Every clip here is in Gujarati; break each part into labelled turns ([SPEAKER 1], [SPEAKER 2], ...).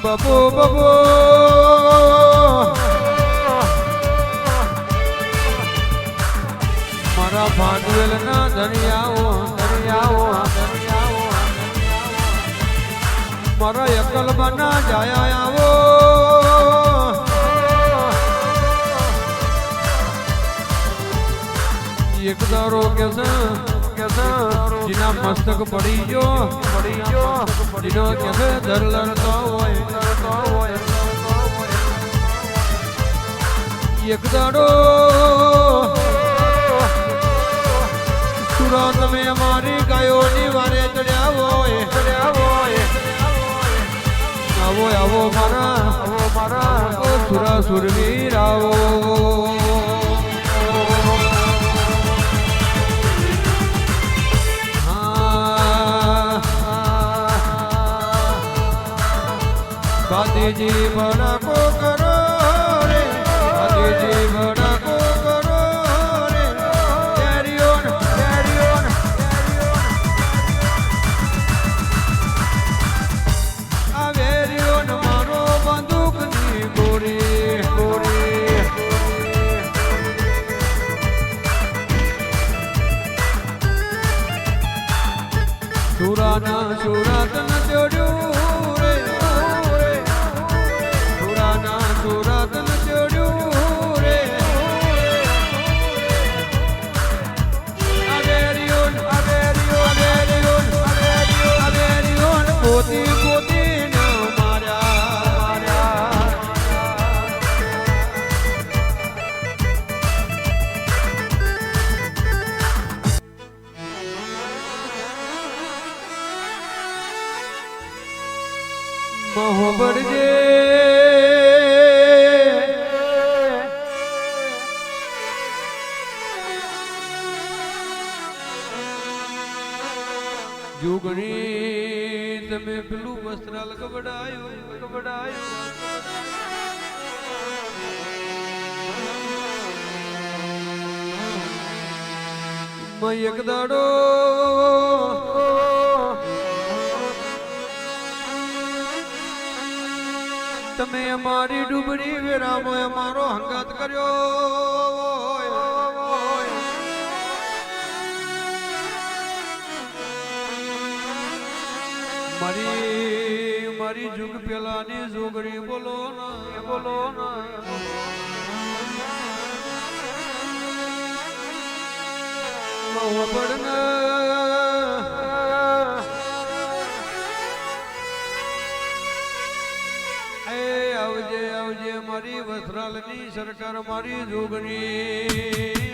[SPEAKER 1] બબો બબો મારા ભાંડવેલ ના દરિયાઓ દરિયાઓ દરિયાઓ મારા એકલ બના જાયા આવો એક દારો કે જીના મસ્તક પડી ગયો જીનો કે દર લડતો હોય એક દાડો સુરા તમે અમારી ગાયોની વારે ચડ્યા હોય આવો આવો મારા સુરા સુરવીર આવો ગાંધીજી બડા કો કરો રે ગાંધીજી બડા કો કરો રે કેરીઓન આ વેરીઓન મારો બંદૂકની ગોરી સુરાના સુરત ન જોડ્યું મહોબડજે જુગણી તમે પેલું વસ્ત્રાલ કબડાયું એક દાડો તમે અમારી ડૂબડી વેરામો અમારો હંગાત કર્યો મારી જુગ પેલાની જોગડી બોલો ના આવજે મારી વસ્ત્રાલની સરકાર મારી જોગણી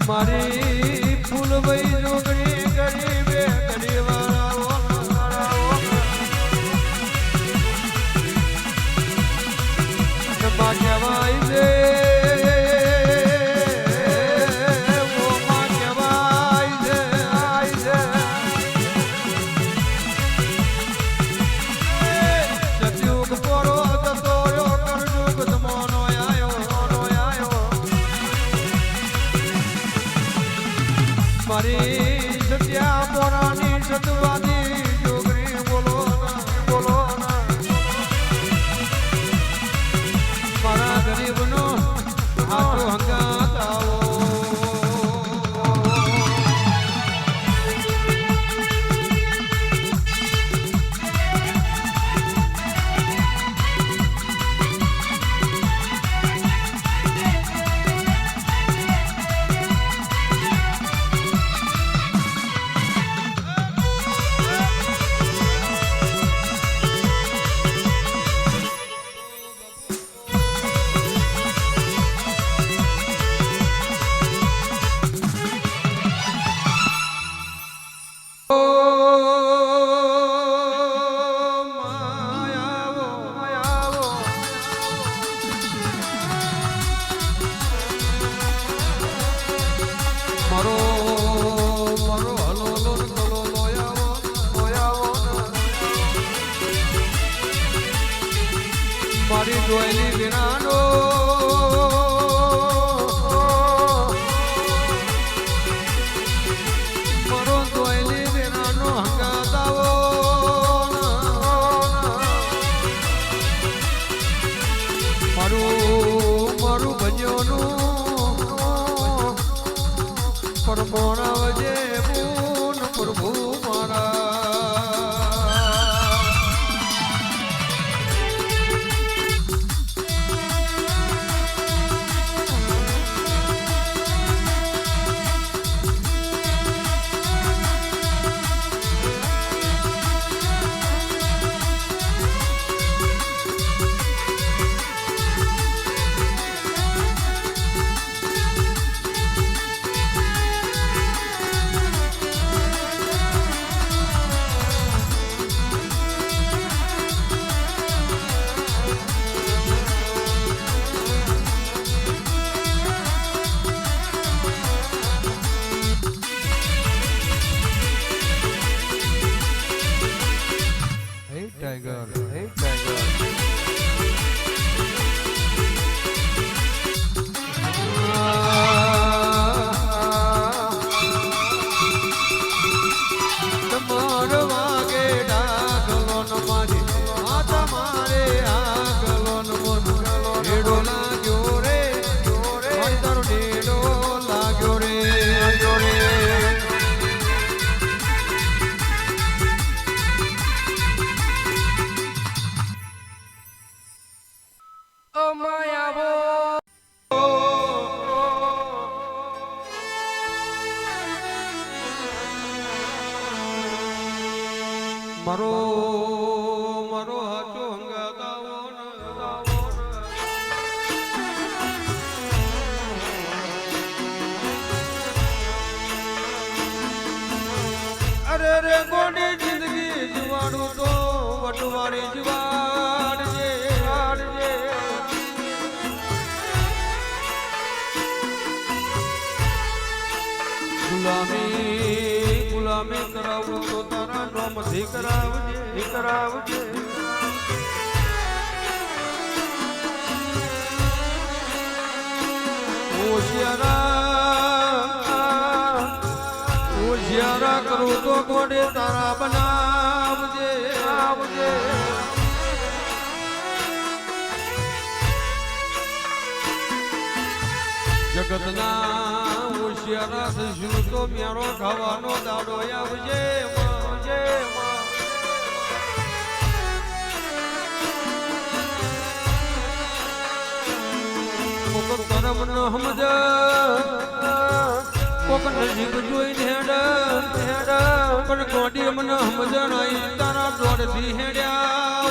[SPEAKER 1] મારી ફૂલભાઈ જોગણી ગરીબે ગરીવાળા કહેવાય છે મારી સત્યા પોરાની સતવાદી જોગરી બોલો બોલો મારા ગરીબનો હાથો હંગાત આવો મારી ડોયલી વિનાનો મારો ડોયલી વિનાનો હંગાતાવો મારું ભજ્યોનું પરમોણા વજે પૂન પ્રભુ મારા મારો મારો હાચો હંગાતાવો અરે રે ગોડી જિંદગી જીવાડું તો વટવાળી જીવાડજે ગુલામી કરાવું તો તારા નોમથી કરાવજે હોશિયારા કરું તો ગોડે તારા બનાવજે જગતના હોશિયારા થશું તો મ્યારો ખાવાનો દાડો આવજે ધર્મ ન સમજ કોક નજીક જોઈને હેડ પણ ગોડી મને સમજણ આઈ તારા દોડથી હેડ્યા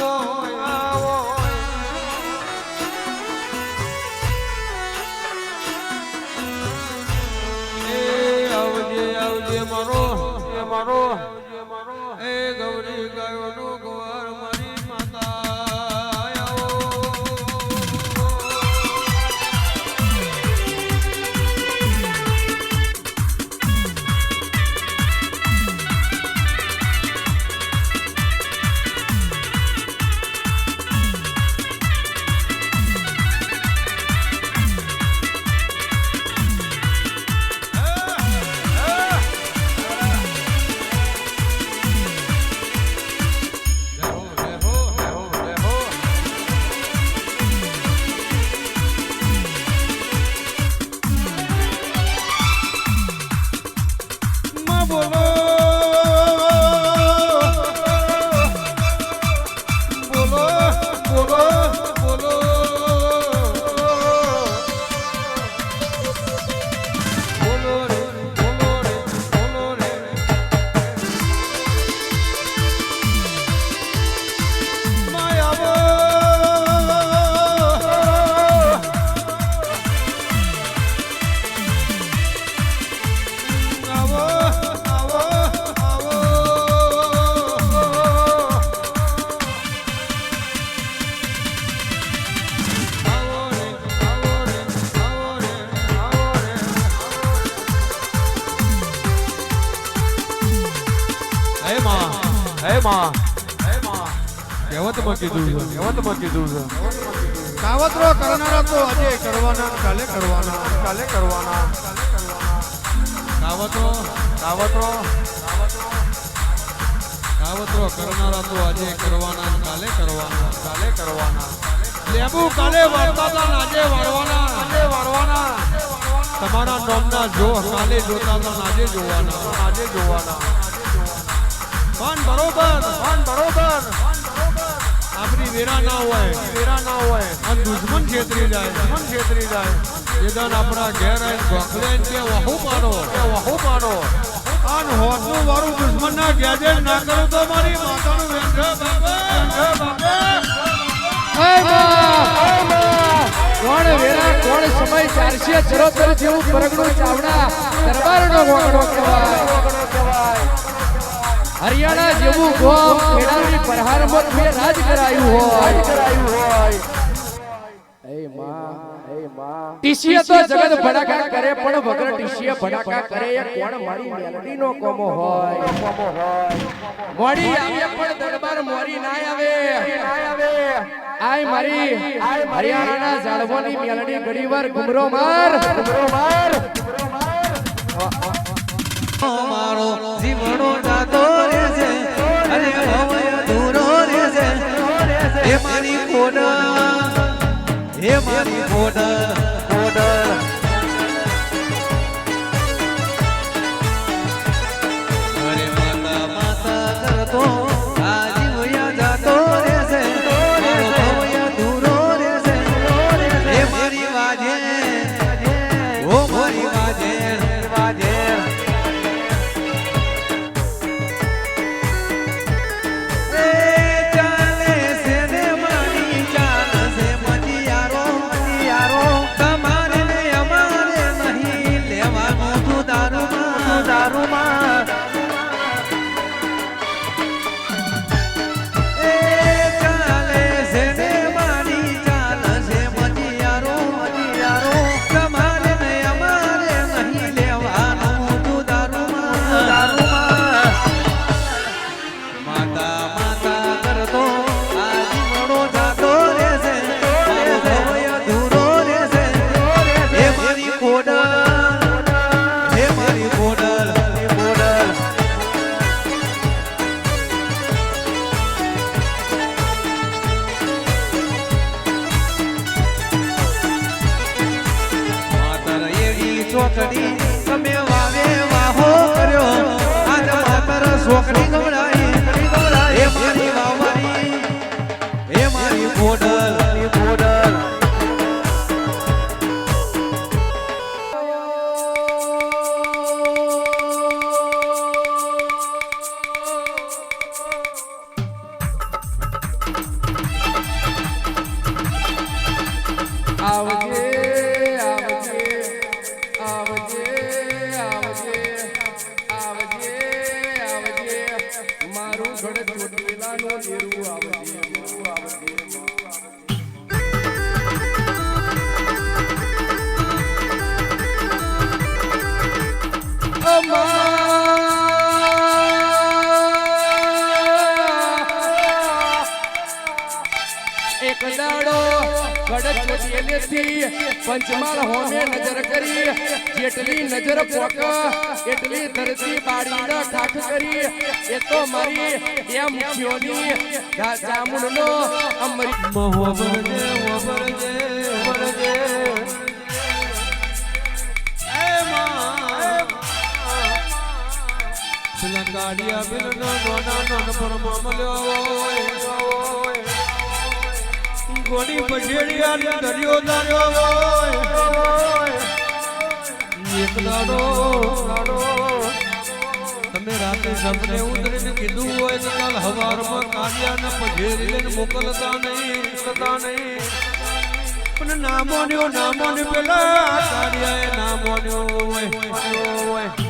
[SPEAKER 1] આવજે મારો એ ગૌરી ગાયોનો ગોવાર મારી માતા કહેવતમાં કીધું છે કાવતરો કરનારા તો આજે કરવાના કાલે કરવાના કાવતરો કરનારા તો આજે કરવાના કાલે કરવાના લેબુ કાલે વાળતા આજે વાળવાના તમારા નોમના જો કાલે જોતા હતા આજે જોવાના પણ બરોબર આપણી વેરા ના હોય અને દુશ્મન છેતરી જાય એદાન આપણા ઘેર આવીને ગોખલે કે વહુ પાડો અને હોતનું વાળું દુશ્મન ના ગેજેટ ના કરું તો મારી માતાનું
[SPEAKER 2] કોણ વેરા કોણ સમય 474 જેવું પરગણું ચાવડા દરબારનો વગડો કહેવાય હરિયાણા જેવું ગોમ ખેડાની પ્રહારમાં મેં રાજ કરાયું હોય એ માં ટીસીએ તો જગત ભડાકા કરે પણ વગર ટીસીએ ભડાકા કરે એ કોણ મારી મેલડીનો કોમો હોય મોડી આવે પણ દરબાર મોરી ના આવે આય મારી હરિયાણાના ઝાડવાની મેલડી ઘડીવાર ગુમરો માર
[SPEAKER 3] મારો જીવણો જાતો રે છે અને ભવય દૂરો રે છે હે મારી કોડર અરે માતા કરતો આ જીવયા જાતો રે છે મારો ભવય દૂરો રે છે હે મારી વાજે ઓ મારી વાજે તમારે ને અમારે
[SPEAKER 2] મારું ગળે ચોટીલાનું લેરું આવજે એક દાડો ગડચેલેથી પંચમાળ હોમે નજર કરી જેટલી નજર પોક એટલી ધરતી બાળીને ઠાઠ કરી એ તો મારી એ મુખ્યોની ચામુંડનો અમરી
[SPEAKER 1] કાઢિયા બિલ નો પર મામલ્યો ગોડી પછેડિયા દરિયો દાર્યો એક દાડો તમે રાતે સપને ઉતરીને કીધું હોય તો કાલ હવારમાં કાઢિયાને પછેડીને મોકલતા નહીં પણ ના મોન્યો પેલા કાઢિયાએ ના મોન્યો હોય